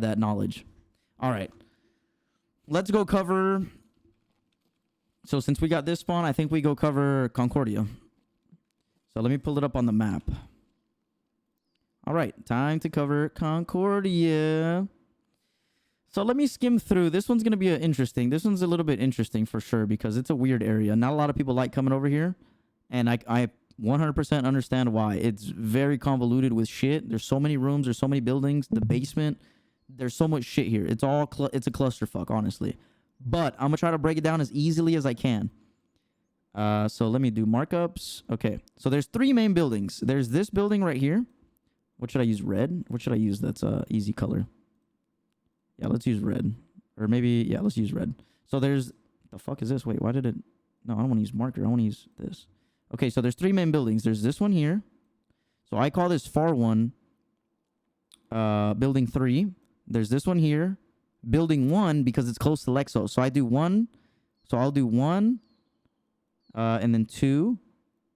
that knowledge. All right. Let's go cover... So since we got this spawn, I think we go cover Concordia. So let me pull it up on the map. All right. Time to cover Concordia. So let me skim through. This one's going to be interesting. This one's a little bit interesting for sure because it's a weird area. Not a lot of people like coming over here. And I 100% understand why. It's very convoluted with shit. There's so many rooms. There's so many buildings. The basement. There's so much shit here. It's all it's a clusterfuck, honestly. But I'm going to try to break it down as easily as I can. So let me do markups. Okay. So there's 3 main buildings. There's this building right here. What should I use? Red? What should I use? That's a easy color. Yeah, let's use red. Or maybe, yeah, let's use red. So there's... The fuck is this? Wait, why did it... No, I don't want to use marker. I want to use this. Okay, so there's 3 main buildings. There's this one here. So I call this far one building 3. There's this one here. Building 1 because it's close to Lexos. So I do 1. So I'll do 1. And then 2.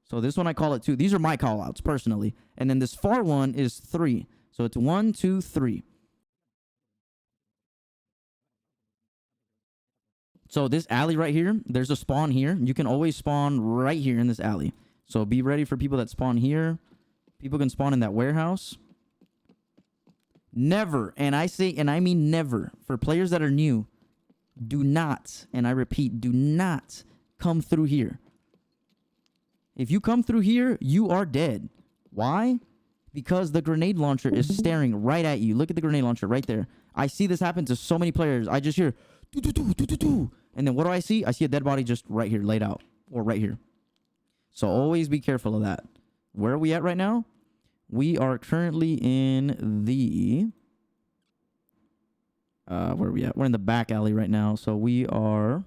So this one I call it 2. These are my call outs personally. And then this far one is 3. So it's 1, 2, 3. So this alley right here, there's a spawn here. You can always spawn right here in this alley. So be ready for people that spawn here. People can spawn in that warehouse. Never, and I say, and I mean never, for players that are new, do not, and I repeat, do not come through here. If you come through here, you are dead. Why? Because the grenade launcher is staring right at you. Look at the grenade launcher right there. I see this happen to so many players. I just hear, doo, doo, doo, doo, doo, doo. And then what do I see? I see a dead body just right here, laid out, or right here. So always be careful of that. Where are we at right now? We are currently in the... where are we at? We're in the back alley right now. So we are...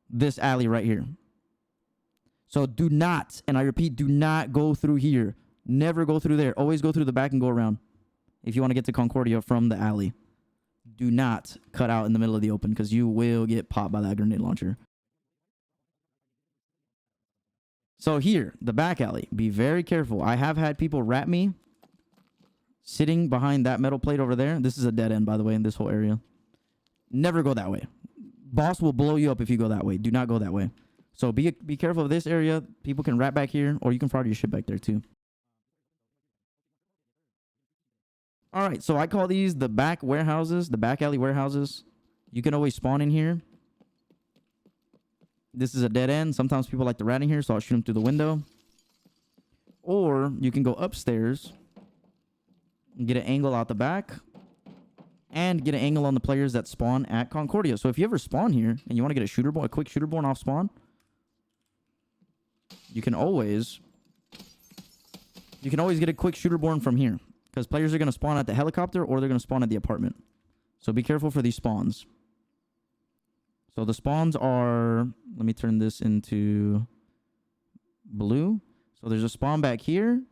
This alley right here. So do not, and I repeat, do not go through here. Never go through there. Always go through the back and go around. If you want to get to Concordia from the alley. Do not cut out in the middle of the open because you will get popped by that grenade launcher. So here, the back alley. Be very careful. I have had people rat me sitting behind that metal plate over there. This is a dead end, by the way, in this whole area. Never go that way. Boss will blow you up if you go that way. Do not go that way. So be careful of this area. People can rat back here, or you can fraud your shit back there too. All right, so I call these the back warehouses, the back alley warehouses. You can always spawn in here. This is a dead end. Sometimes people like to rat in here, so I'll shoot them through the window. Or you can go upstairs and get an angle out the back and get an angle on the players that spawn at Concordia. So if you ever spawn here and you want to get a quick shooter born off spawn, you can always get a quick shooter born from here. Because players are going to spawn at the helicopter or they're going to spawn at the apartment. So be careful for these spawns. So the spawns are... Let me turn this into blue. So there's a spawn back here.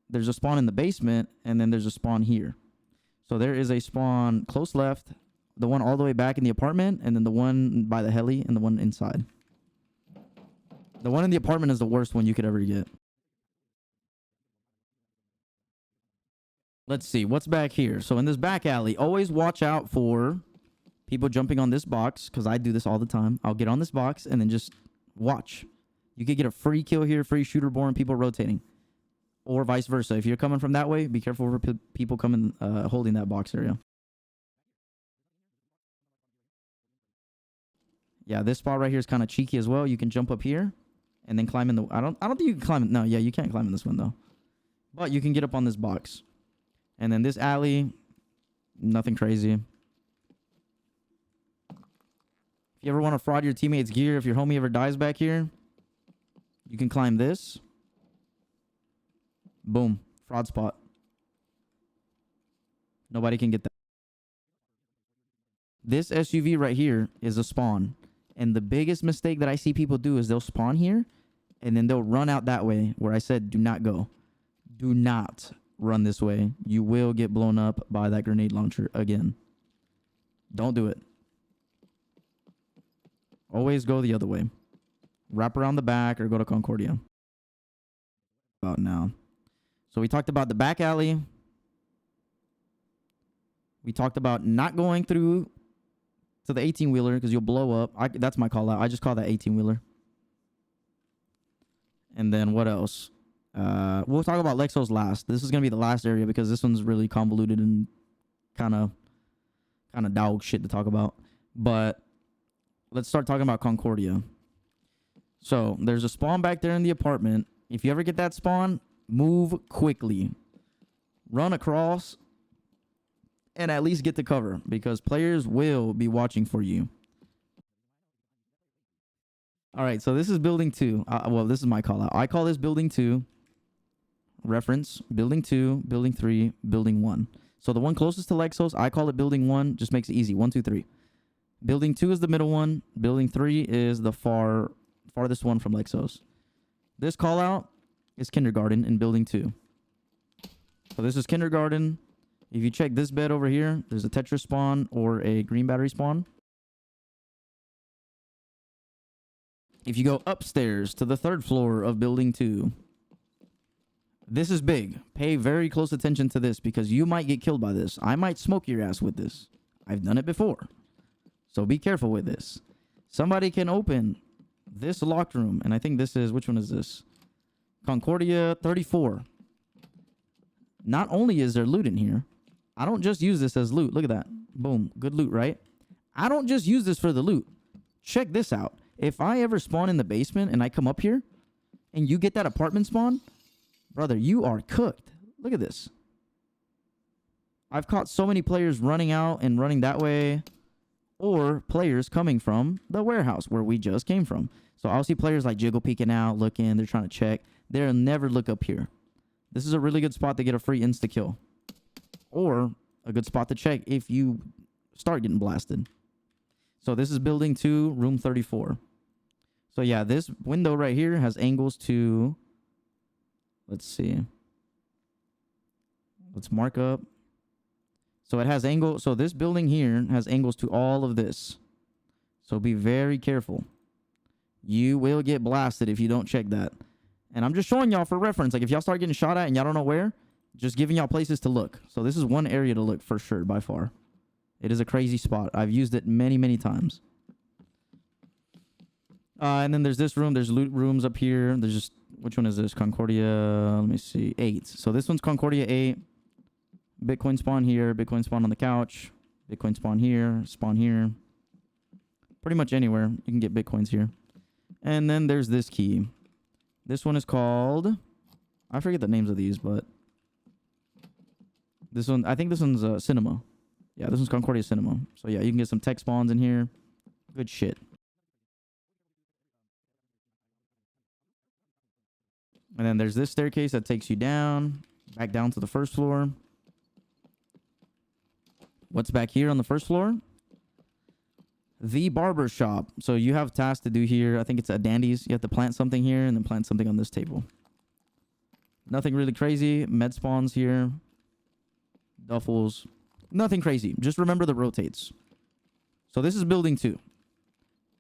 There's a spawn in the basement. And then there's a spawn here. So there is a spawn close left. The one all the way back in the apartment. And then the one by the heli and the one inside. The one in the apartment is the worst one you could ever get. Let's see. What's back here? So in this back alley, always watch out for people jumping on this box, because I do this all the time. I'll get on this box and then just watch. You could get a free kill here, free shooter born, people rotating. Or vice versa. If you're coming from that way, be careful for people coming, holding that box area. Yeah, this spot right here is kind of cheeky as well. You can jump up here and then climb in the... I don't think you can climb... No, yeah, you can't climb in this one, though. But you can get up on this box. And then this alley, nothing crazy. If you ever want to fraud your teammates' gear, if your homie ever dies back here, you can climb this. Boom. Fraud spot. Nobody can get that. This SUV right here is a spawn. And the biggest mistake that I see people do is they'll spawn here, and then they'll run out that way where I said do not go. Do not run this way. You will get blown up by that grenade launcher again. Don't do it. Always go the other way. Wrap around the back or go to Concordia. About now. So we talked about the back alley. We talked about not going through to the 18-wheeler because you'll blow up. That's my call out. I just call that 18-wheeler. And then what else? We'll talk about Lexos last. This is going to be the last area because this one's really convoluted and kind of dog shit to talk about. But let's start talking about Concordia. So there's a spawn back there in the apartment. If you ever get that spawn, move quickly. Run across and at least get to cover because players will be watching for you. All right, so this is building 2. Well, this is my call out. I call this building 2. Reference, building 2, building 3, building 1. So the one closest to Lexos, I call it building 1. Just makes it easy. 1, 2, 3. Building 2 is the middle one. Building 3 is the farthest one from Lexos. This call out is kindergarten in building 2. So this is kindergarten. If you check this bed over here, there's a Tetris spawn or a green battery spawn. If you go upstairs to the 3rd floor of building 2, this is big. Pay very close attention to this because you might get killed by this. I might smoke your ass with this. I've done it before. So be careful with this. Somebody can open this locked room. And I think this is, which one is this? Concordia 34. Not only is there loot in here, I don't just use this as loot. Look at that. Boom. Good loot, right? I don't just use this for the loot. Check this out. If I ever spawn in the basement and I come up here and you get that apartment spawn, brother, you are cooked. Look at this. I've caught so many players running out and running that way, or players coming from the warehouse where we just came from. So I'll see players like jiggle peeking out, looking, they're trying to check. They'll never look up here. This is a really good spot to get a free insta-kill. Or a good spot to check if you start getting blasted. So this is building 2, room 34. So yeah, this window right here has angles to... Let's see. Let's mark up. So it has angle. So this building here has angles to all of this. So be very careful. You will get blasted if you don't check that. And I'm just showing y'all for reference. Like if y'all start getting shot at and y'all don't know where, just giving y'all places to look. So this is one area to look for sure, by far. It is a crazy spot. I've used it many, many times. And then there's this room. There's loot rooms up here. There's just, which one is this? Concordia, let me see, 8. So this one's Concordia 8. Bitcoin spawn here. Bitcoin spawn on the couch. Bitcoin spawn here. Spawn here. Pretty much anywhere you can get Bitcoins here. And then there's this key. This one is called, I forget the names of these, but this one, I think this one's Cinema. Yeah, this one's Concordia Cinema. So yeah, you can get some tech spawns in here. Good shit. And then there's this staircase that takes you down, back down to the 1st floor. What's back here on the 1st floor? The barber shop. So you have tasks to do here. I think it's at Dandy's. You have to plant something here and then plant something on this table. Nothing really crazy. Med spawns here. Duffels. Nothing crazy. Just remember the rotates. So this is building 2.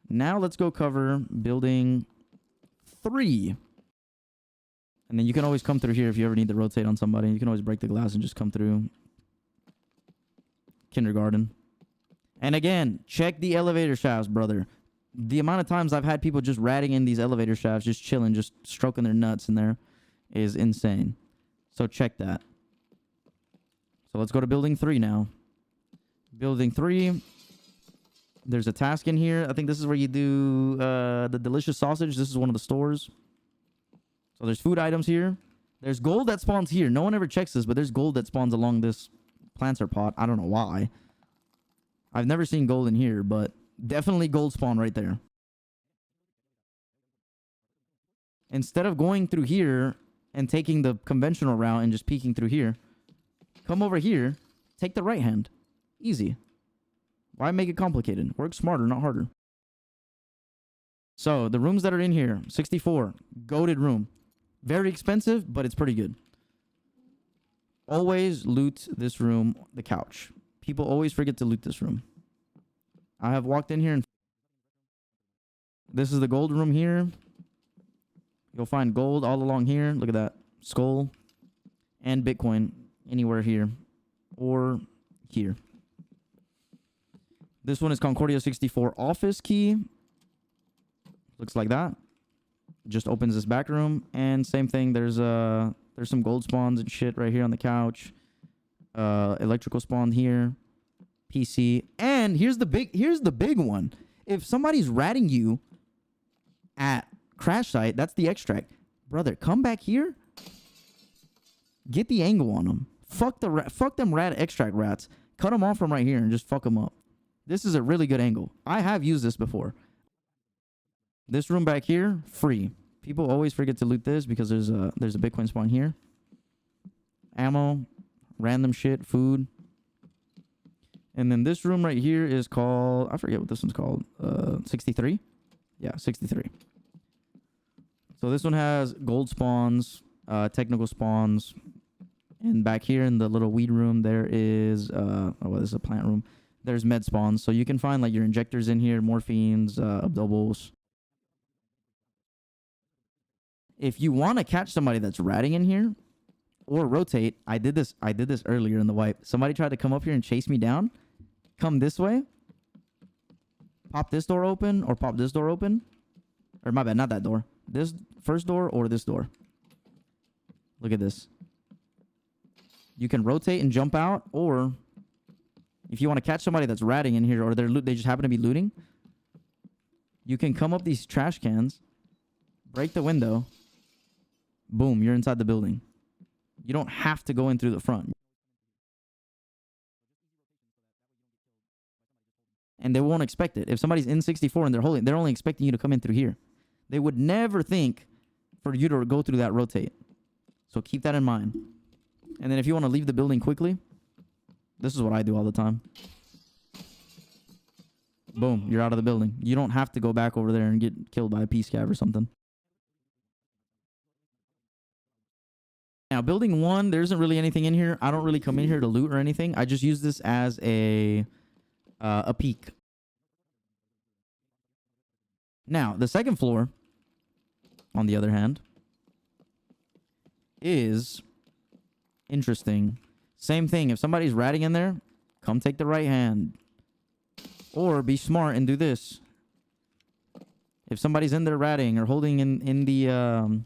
Now let's go cover building 3. And then you can always come through here if you ever need to rotate on somebody. You can always break the glass and just come through. Kindergarten. And again, check the elevator shafts, brother. The amount of times I've had people just ratting in these elevator shafts, just chilling, just stroking their nuts in there is insane. So check that. So let's go to building 3 now. Building 3. There's a task in here. I think this is where you do the delicious sausage. This is one of the stores. So there's food items here. There's gold that spawns here. No one ever checks this, but there's gold that spawns along this planter pot. I don't know why. I've never seen gold in here, but definitely gold spawn right there. Instead of going through here and taking the conventional route and just peeking through here, come over here, take the right hand. Easy. Why make it complicated? Work smarter, not harder. So the rooms that are in here, 64, goated room. Very expensive, but it's pretty good. Always loot this room, the couch. People always forget to loot this room. I have walked in here and this is the gold room here. You'll find gold all along here. Look at that. Skull and Bitcoin anywhere here or here. This one is Concordia 64 office key. Looks like that. Just opens this back room. And same thing. There's some gold spawns and shit right here on the couch. Electrical spawn here. PC. And here's the big one. If somebody's ratting you at crash site, that's the extract. Brother, come back here. Get the angle on them. Fuck them rat extract rats. Cut them off from right here and just fuck them up. This is a really good angle. I have used this before. This room back here, free. People always forget to loot this because there's a Bitcoin spawn here. Ammo, random shit, food. And then this room right here is called, I forget what this one's called. 63? Yeah, 63. So this one has gold spawns, technical spawns. And back here in the little weed room, there is, this is a plant room. There's med spawns. So you can find like your injectors in here, morphines, abdorbals. If you want to catch somebody that's ratting in here or rotate, I did this earlier in the wipe. Somebody tried to come up here and chase me down. Come this way. Pop this door open or pop this door open. Or my bad, not that door. This first door or this door. Look at this. You can rotate and jump out, or if you want to catch somebody that's ratting in here or they just happen to be looting, you can come up these trash cans, break the window, boom, you're inside the building. You don't have to go in through the front. And they won't expect it. If somebody's in 64 and they're only expecting you to come in through here. They would never think for you to go through that rotate. So keep that in mind. And then if you want to leave the building quickly, this is what I do all the time. Boom, you're out of the building. You don't have to go back over there and get killed by a P-scav or something. Now, building 1, there isn't really anything in here. I don't really come in here to loot or anything. I just use this as a peek. Now, the second floor, on the other hand, is interesting. Same thing. If somebody's ratting in there, come take the right hand. Or be smart and do this. If somebody's in there ratting or holding in the...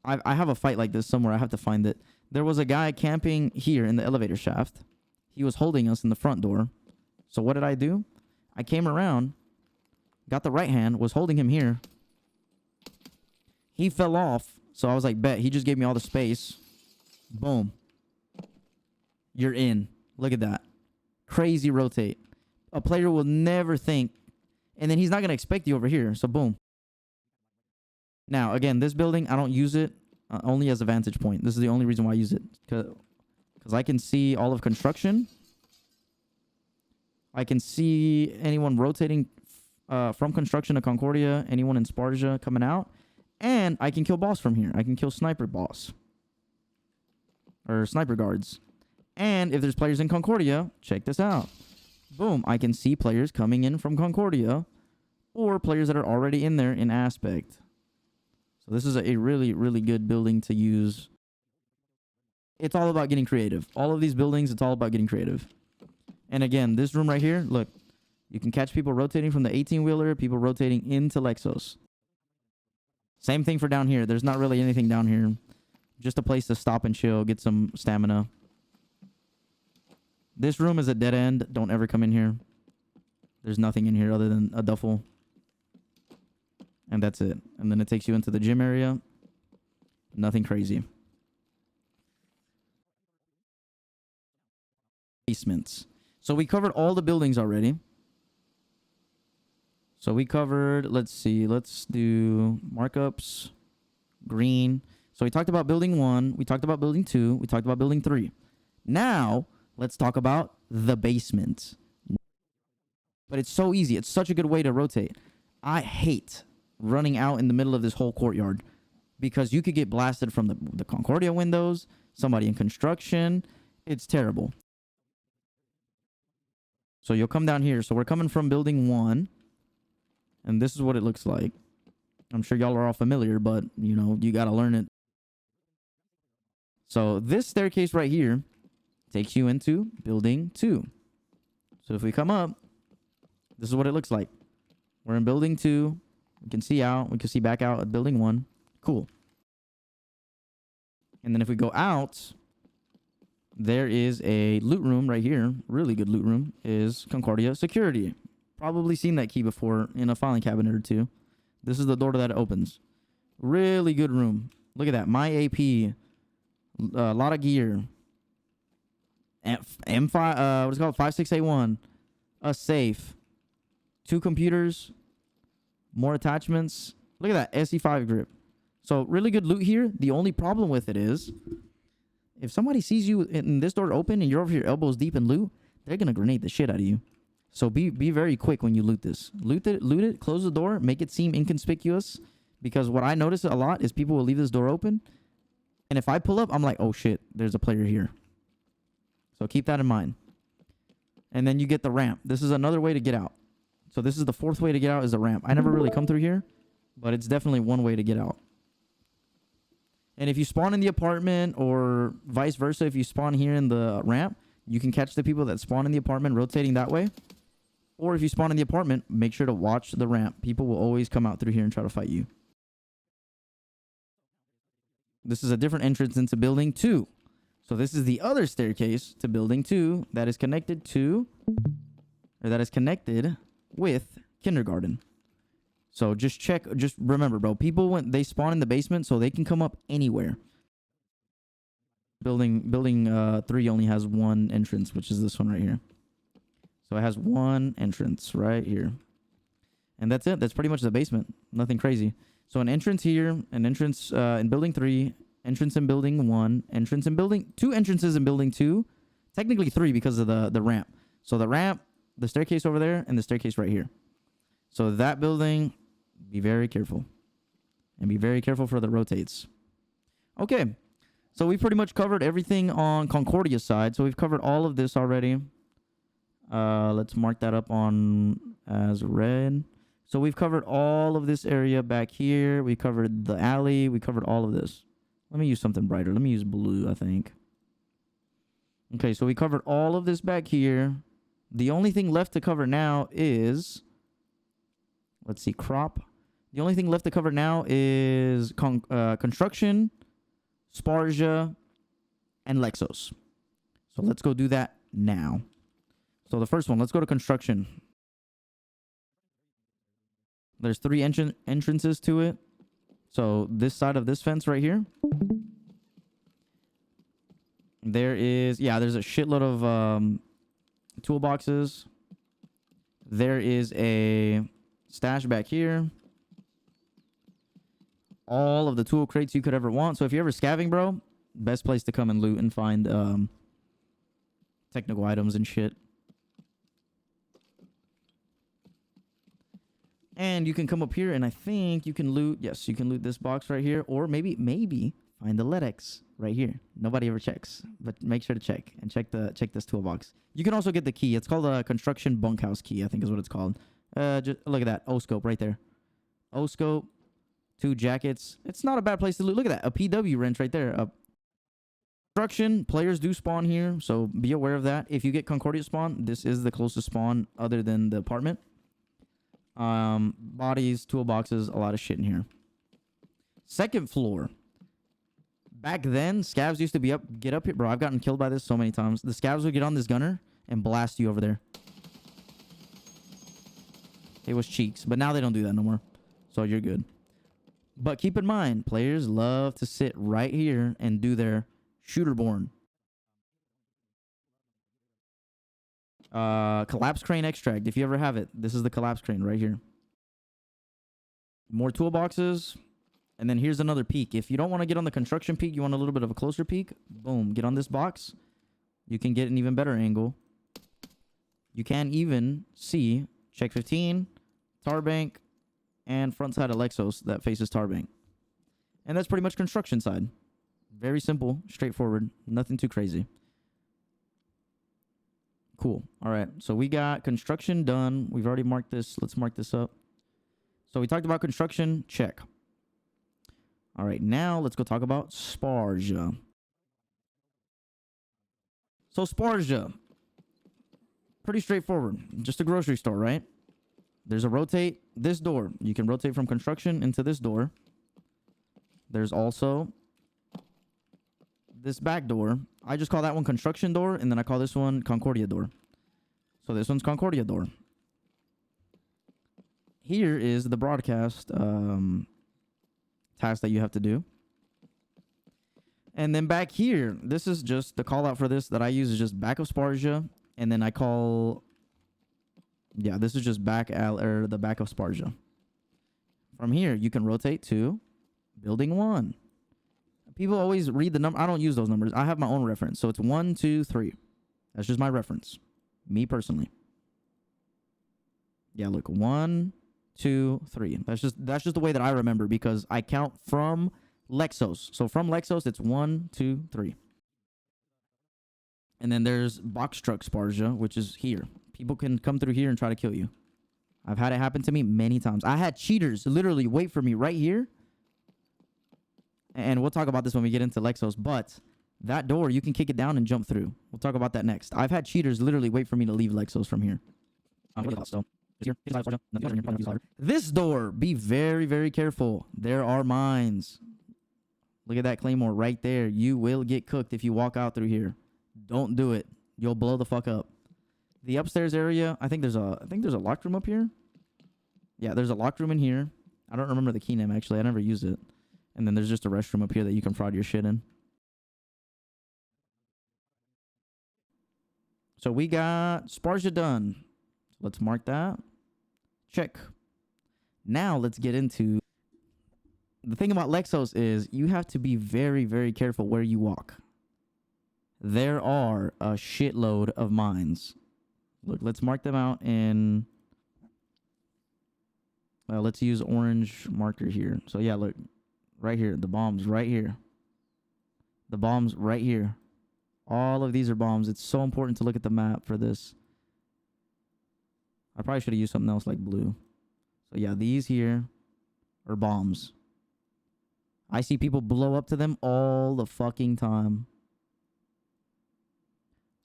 I have a fight like this somewhere. I have to find it. There was a guy camping here in the elevator shaft. He was holding us in the front door. So what did I do? I came around, got the right hand, was holding him here. He fell off. So I was like, bet. He just gave me all the space. Boom. You're in. Look at that. Crazy rotate. A player will never think. And then he's not going to expect you over here. So boom. Now, again, this building, I don't use it only as a vantage point. This is the only reason why I use it. Because I can see all of construction. I can see anyone rotating from construction to Concordia. Anyone in Sparta coming out. And I can kill boss from here. I can kill sniper boss. Or sniper guards. And if there's players in Concordia, check this out. Boom. I can see players coming in from Concordia. Or players that are already in there in aspect. So this is a really, really good building to use. It's all about getting creative. All of these buildings, it's all about getting creative. And again, this room right here, look. You can catch people rotating from the 18-wheeler, people rotating into Lexos. Same thing for down here. There's not really anything down here. Just a place to stop and chill, get some stamina. This room is a dead end. Don't ever come in here. There's nothing in here other than a duffel. And that's it. And then it takes you into the gym area. Nothing crazy. Basements. So we covered all the buildings already. So we covered, let's see, let's do markups, green. So we talked about building 1, we talked about building 2, we talked about building 3. Now, let's talk about the basement. But it's so easy. It's such a good way to rotate. I hate running out in the middle of this whole courtyard because you could get blasted from the Concordia windows, somebody in construction. It's terrible. So you'll come down here. So we're coming from building 1. And this is what it looks like. I'm sure y'all are all familiar, but, you know, you got to learn it. So this staircase right here takes you into building 2. So if we come up, This is what it looks like. We're in building 2. We can see out. We can see back out at building 1. Cool. And then if we go out, there is a loot room right here. Really good loot room is Concordia Security. Probably seen that key before in a filing cabinet or two. This is the door that it opens. Really good room. Look at that. My AP. A lot of gear. M5, what's it called? 5681. A safe. 2 computers. More attachments. Look at that. SE5 grip. So really good loot here. The only problem with it is if somebody sees you in this door open and you're over here elbows deep in loot, they're going to grenade the shit out of you. So be very quick when you loot this. Loot it, close the door, make it seem inconspicuous. Because what I notice a lot is people will leave this door open. And if I pull up, I'm like, oh shit, there's a player here. So keep that in mind. And then you get the ramp. This is another way to get out. So this is the 4th way to get out is the ramp. I never really come through here, but it's definitely one way to get out. And if you spawn in the apartment or vice versa, if you spawn here in the ramp, you can catch the people that spawn in the apartment rotating that way. Or if you spawn in the apartment, make sure to watch the ramp. People will always come out through here and try to fight you. This is a different entrance into building 2. So this is the other staircase to building 2 that is connected to, or that is connected with kindergarten. So just remember, bro, people they spawn in the basement so they can come up anywhere. Building 3 only has 1 entrance, which is this one right here. So it has 1 entrance right here. And that's it. That's pretty much the basement. Nothing crazy. So an entrance here, an entrance in building 3, entrance in building 1, entrance in building 2 entrances in building 2. Technically 3 because of the ramp. So the ramp, the staircase over there, and the staircase right here. So that building, be very careful. And be very careful for the rotates. Okay. So we've pretty much covered everything on Concordia's side. So we've covered all of this already. Let's mark that up on as red. So we've covered all of this area back here. We covered the alley. We covered all of this. Let me use something brighter. Let me use blue, I think. Okay, so we covered all of this back here. The only thing left to cover now is... Let's see, crop. The only thing left to cover now is construction, Sparja, and Lexos. So let's go do that now. So the first one, let's go to construction. There's 3 entrances to it. So this side of this fence right here. There's a shitload of toolboxes. There is a stash back here. All of the tool crates you could ever want. So if you're ever scavenging, bro, best place to come and loot and find technical items and shit. And you can come up here and I think you can loot. Yes, you can loot this box right here. Or maybe find the LEDX right here. Nobody ever checks, but make sure to check and check this toolbox. You can also get the key. It's called a construction bunkhouse key, I think is what it's called. Just look at that O-scope right there. O-scope, 2 jackets. It's not a bad place to loot. Look at that, a PW wrench right there. Construction players do spawn here, so be aware of that. If you get Concordia spawn, this is the closest spawn other than the apartment. Bodies, toolboxes, a lot of shit in here. Second floor. Back then, scavs used to get up here. Bro, I've gotten killed by this so many times. The scavs would get on this gunner and blast you over there. It was cheeks, but now they don't do that no more. So you're good. But keep in mind, players love to sit right here and do their shooter-born. Collapse crane extract. If you ever have it, this is the collapse crane right here. More toolboxes. And then here's another peek. If you don't want to get on the construction peak, you want a little bit of a closer peek. Boom. Get on this box. You can get an even better angle. You can even see check 15, Tarbank, and front side of Lexos that faces Tarbank. And that's pretty much construction side. Very simple, straightforward, nothing too crazy. Cool. All right. So we got construction done. We've already marked this. Let's mark this up. So we talked about construction. Check. All right. Now let's go talk about Sparja. So Sparja. Pretty straightforward. Just a grocery store, right? There's a rotate. This door. You can rotate from construction into this door. There's also this back door. I just call that one construction door, and then I call this one Concordia door. So this one's Concordia door. Here is the broadcast task that you have to do. And then back here, this is just the call out for this that I use is just back of Spargia. And then I call, yeah, this is just the back of Spargia. From here, you can rotate to building 1. People always read the number. I don't use those numbers. I have my own reference. So it's 1, 2, 3. That's just my reference. Me personally. Yeah, look, 1, 2, 3. That's just the way that I remember because I count from Lexos. So from Lexos, it's 1, 2, 3. And then there's box truck Spargia, which is here. People can come through here and try to kill you. I've had it happen to me many times. I had cheaters literally wait for me right here. And we'll talk about this when we get into Lexos. But that door, you can kick it down and jump through. We'll talk about that next. I've had cheaters literally wait for me to leave Lexos from here. This door, be very, very careful. There are mines. Look at that claymore right there. You will get cooked if you walk out through here. Don't do it. You'll blow the fuck up. The upstairs area, I think there's a locked room up here. Yeah, there's a locked room in here. I don't remember the key name actually. I never used it. And then there's just a restroom up here that you can fraud your shit in. So we got Spargia done. Let's mark that. Check. Now let's get into the thing about Lexos is you have to be very, very careful where you walk. There are a shitload of mines. Look, let's mark them out in... let's use orange marker here. So yeah, look. Right here. The bombs right here. The bombs right here. All of these are bombs. It's so important to look at the map for this. I probably should have used something else like blue. So yeah, these here are bombs. I see people blow up to them all the fucking time.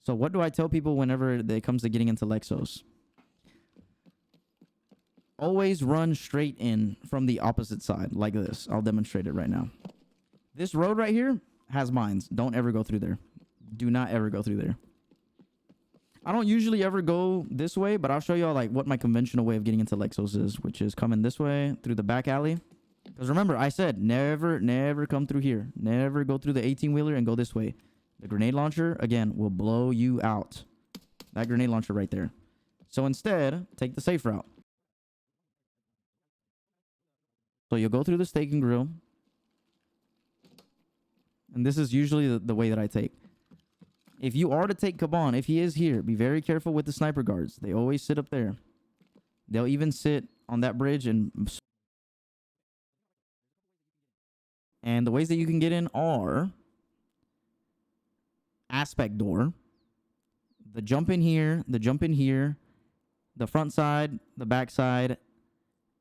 So what do I tell people whenever it comes to getting into Lexos? Always run straight in from the opposite side like this. I'll demonstrate it right now. This road right here has mines. Don't ever go through there. Do not ever go through there. I don't usually ever go this way, but I'll show y'all like what my conventional way of getting into Lexos is, which is coming this way through the back alley. Because remember, I said never come through here. Never go through the 18-wheeler and go this way. The grenade launcher, again, will blow you out. That grenade launcher right there. So instead, take the safe route. So you'll go through the steak and grill. And this is usually the way that I take. If you are to take Caban, if he is here, be very careful with the sniper guards. They always sit up there. They'll even sit on that bridge and the ways that you can get in are aspect door, the jump in here, the front side, the back side,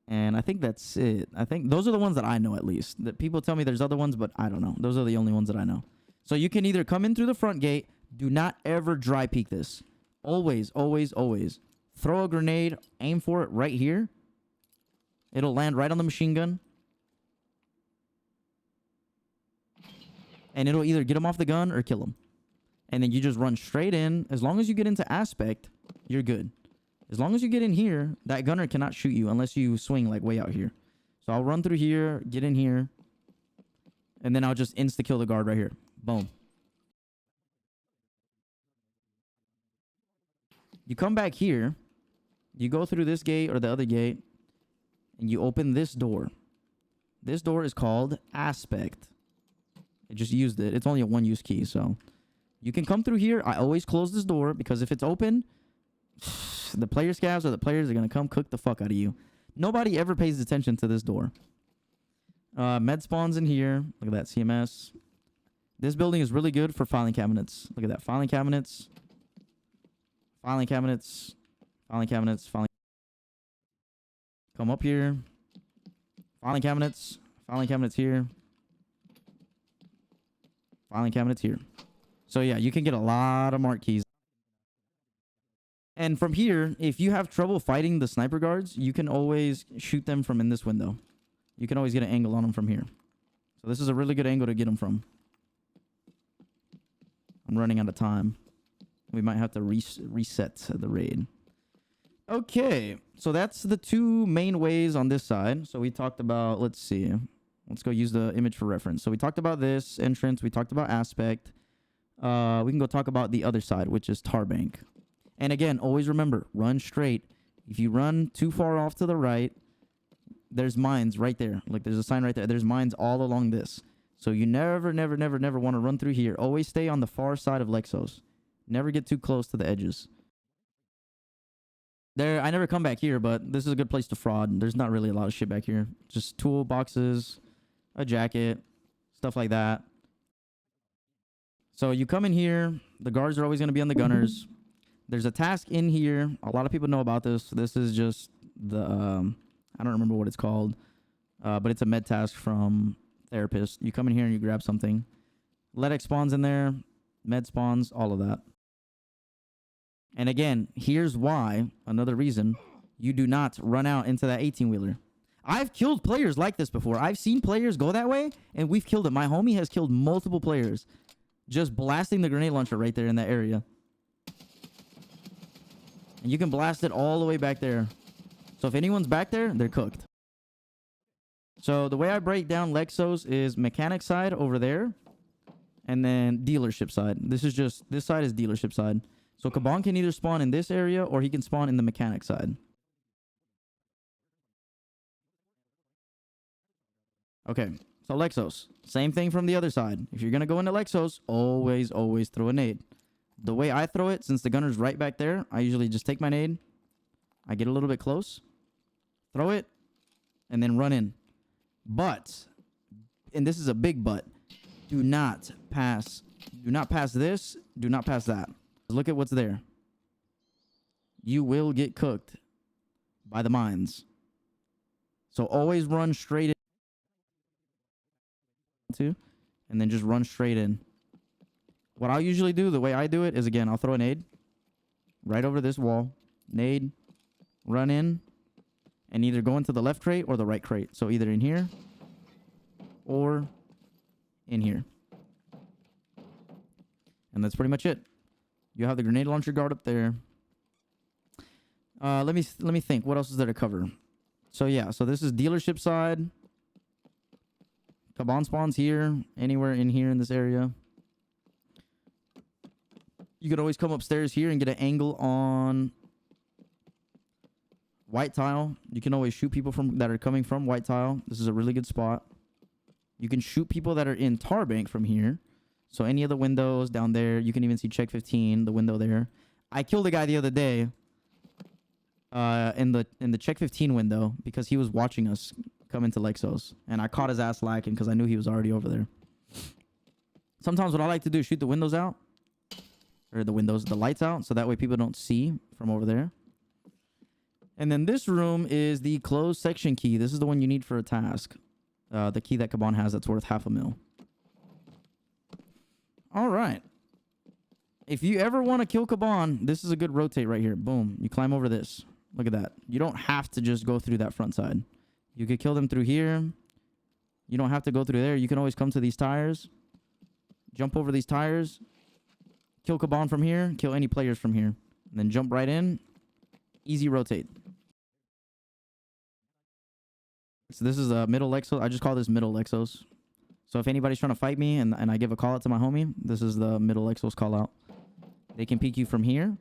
and I think that's it. I think those are the ones that I know at least. That people tell me there's other ones, but I don't know. Those are the only ones that I know. So you can either come in through the front gate. Do not ever dry peek this. Always, always, always. Throw a grenade. Aim for it right here. It'll land right on the machine gun. And it'll either get him off the gun or kill him. And then you just run straight in. As long as you get into aspect, you're good. As long as you get in here, that gunner cannot shoot you unless you swing like way out here. So I'll run through here, get in here, and then I'll just insta-kill the guard right here. Boom. You come back here, you go through this gate or the other gate, and you open this door. This door is called Aspect. I just used it. It's only a one-use key, so you can come through here. I always close this door because if it's open, the player scavs or the players are going to come cook the fuck out of you. Nobody ever pays attention to this door. Med spawns in here. Look at that, CMS. This building is really good for filing cabinets. Look at that, filing cabinets. Filing cabinets. Filing cabinets. Filing. Come up here. Filing cabinets. Filing cabinets here. Filing cabinets here. So yeah, you can get a lot of mark keys. And from here, if you have trouble fighting the sniper guards, you can always shoot them from in this window. You can always get an angle on them from here. So this is a really good angle to get them from. I'm running out of time. We might have to reset the raid. Okay, so that's the two main ways on this side. So we talked about, let's see. Let's go use the image for reference. So we talked about this entrance. We talked about aspect. We can go talk about the other side, which is Tarbank. And again, always remember, run straight. If you run too far off to the right, there's mines right there. Like there's a sign right there. There's mines all along this. So you never want to run through here. Always stay on the far side of Lexos. Never get too close to the edges. I never come back here, but this is a good place to fraud. There's not really a lot of shit back here. Just toolboxes, a jacket, stuff like that. So you come in here. The guards are always going to be on the gunners. There's a task in here. A lot of people know about this. This is just the, I don't remember what it's called, but it's a med task from Therapist. You come in here and you grab something. Ledex spawns in there. Med spawns, all of that. And again, here's why, another reason, you do not run out into that 18-wheeler. I've killed players like this before. I've seen players go that way, and we've killed them. My homie has killed multiple players just blasting the grenade launcher right there in that area. And you can blast it all the way back there. So if anyone's back there, they're cooked. So the way I break down Lexos is mechanic side over there, and then dealership side. This side is dealership side. So Kaban can either spawn in this area or he can spawn in the mechanic side. Okay, so Lexos. Same thing from the other side. If you're going to go into Lexos, always throw a nade. The way I throw it, since the gunner's right back there, I usually just take my nade. I get a little bit close. Throw it. And then run in. But, and this is a big but, do not pass this. Do not pass that. Look at what's there. You will get cooked by the mines. So always run straight in. And then just run straight in. What I'll usually do, the way I do it, is again, I'll throw a nade right over this wall. Nade. Run in. And either go into the left crate or the right crate. So either in here or in here. And that's pretty much it. You have the grenade launcher guard up there. Let me think. What else is there to cover? So yeah, so this is dealership side. Kaban spawns here, anywhere in here in this area. You could always come upstairs here and get an angle on white tile. You can always shoot people that are coming from white tile. This is a really good spot. You can shoot people that are in Tarbank from here. So any of the windows down there, you can even see check 15, the window there. I killed a guy the other day in the check 15 window because he was watching us come into Lexos. And I caught his ass lacking because I knew he was already over there. Sometimes what I like to do is shoot the windows out. Or the lights out. So that way people don't see from over there. And then this room is the closed section key. This is the one you need for a task. The key that Kaban has that's worth $500,000. All right. If you ever want to kill Kaban, this is a good rotate right here. Boom. You climb over this. Look at that. You don't have to just go through that front side. You could kill them through here. You don't have to go through there. You can always come to these tires. Jump over these tires. Kill Kaban from here. Kill any players from here. And then jump right in. Easy rotate. So this is a middle Lexos. I just call this middle Lexos. So if anybody's trying to fight me and I give a call out to my homie, this is the middle Lexos call out. They can peek you from here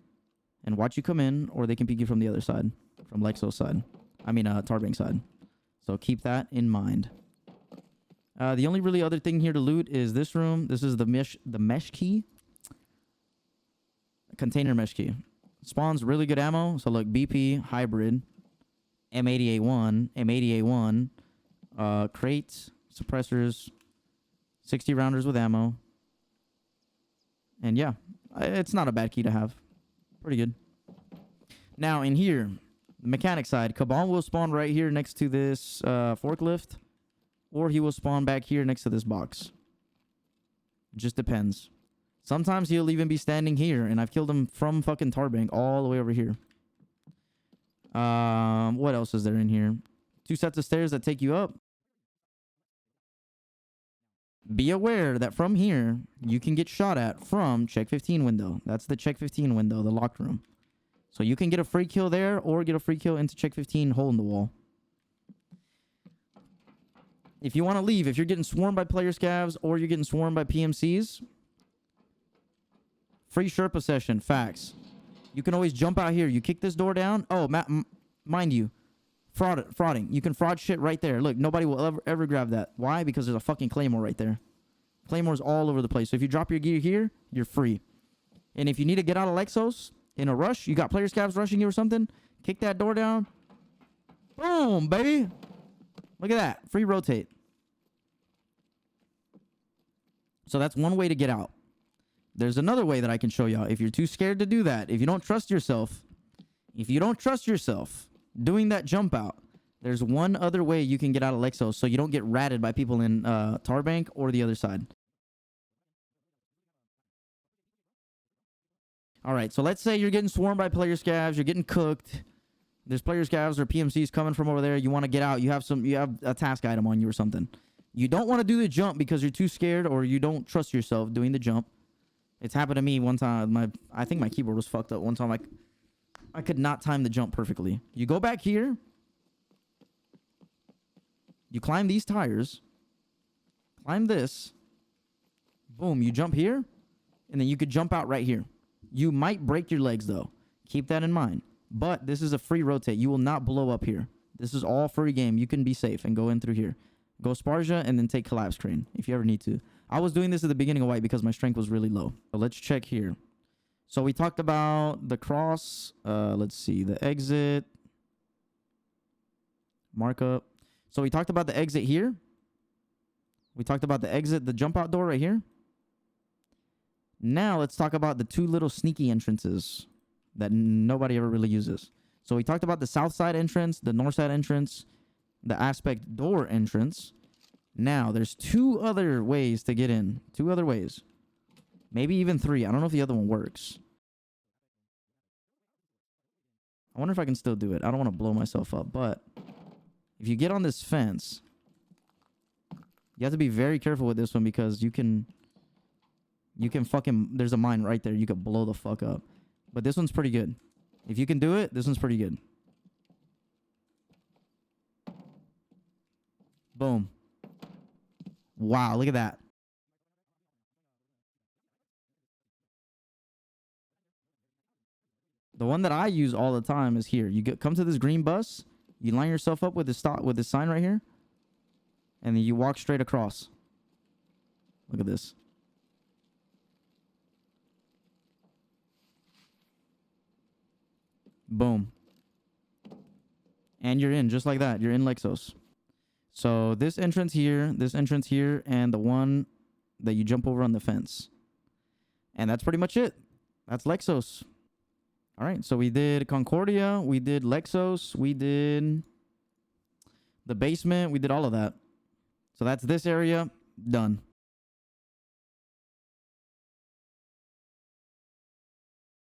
and watch you come in, or they can peek you from the other side, from Lexos side. I mean, Tarbank side. So keep that in mind. The only really other thing here to loot is this room. This is the mesh key. Container mesh key. Spawns really good ammo. So look, BP, hybrid, M80A1, M80A1, crates, suppressors, 60 rounders with ammo. And yeah, it's not a bad key to have. Pretty good. Now in here, the mechanic side, Kaban will spawn right here next to this forklift, or he will spawn back here next to this box. It just depends. Sometimes he'll even be standing here, and I've killed him from fucking Tarbank all the way over here. What else is there in here? 2 sets of stairs that take you up. Be aware that from here, you can get shot at from check 15 window. That's the check 15 window, the locked room. So you can get a free kill there or get a free kill into check 15 hole in the wall. If you want to leave, if you're getting swarmed by player scavs or you're getting swarmed by PMCs, free Sherpa session, facts. You can always jump out here. You kick this door down. Oh, mind you, frauding. You can fraud shit right there. Look, nobody will ever grab that. Why? Because there's a fucking claymore right there. Claymore's all over the place. So if you drop your gear here, you're free. And if you need to get out of Lexos in a rush, you got player scavs rushing you or something, kick that door down. Boom, baby. Look at that. Free rotate. So that's one way to get out. There's another way that I can show y'all. If you're too scared to do that, if you don't trust yourself doing that jump out, there's one other way you can get out of Lexos so you don't get ratted by people in Tarbank or the other side. All right, so let's say you're getting swarmed by player scavs, you're getting cooked. There's player scavs or PMCs coming from over there. You want to get out. You have a task item on you or something. You don't want to do the jump because you're too scared or you don't trust yourself doing the jump. It's happened to me one time. I think my keyboard was fucked up one time. I could not time the jump perfectly. You go back here. You climb these tires. Climb this. Boom, you jump here. And then you could jump out right here. You might break your legs though. Keep that in mind. But this is a free rotate. You will not blow up here. This is all free game. You can be safe and go in through here. Go Sparja and then take collapse crane if you ever need to. I was doing this at the beginning of white because my strength was really low. So let's check here. So we talked about the cross. Let's see. The exit. Markup. So we talked about the exit here. We talked about the exit, the jump out door right here. Now let's talk about the 2 little sneaky entrances that nobody ever really uses. So we talked about the south side entrance, the north side entrance, the aspect door entrance. Now there's 2 other ways to get in. 2 other ways. Maybe even 3. I don't know if the other one works. I wonder if I can still do it. I don't want to blow myself up, but if you get on this fence, you have to be very careful with this one because you can fucking, there's a mine right there. You could blow the fuck up. But this one's pretty good. If you can do it, this one's pretty good. Boom. Wow, look at that. The one that I use all the time is here. You come to this green bus, you line yourself up with this sign right here, and then you walk straight across. Look at this. Boom. And you're in just like that. You're in Lexos. So this entrance here, and the one that you jump over on the fence. And that's pretty much it. That's Lexos. All right, so we did Concordia, we did Lexos, we did the basement, we did all of that. So that's this area, done.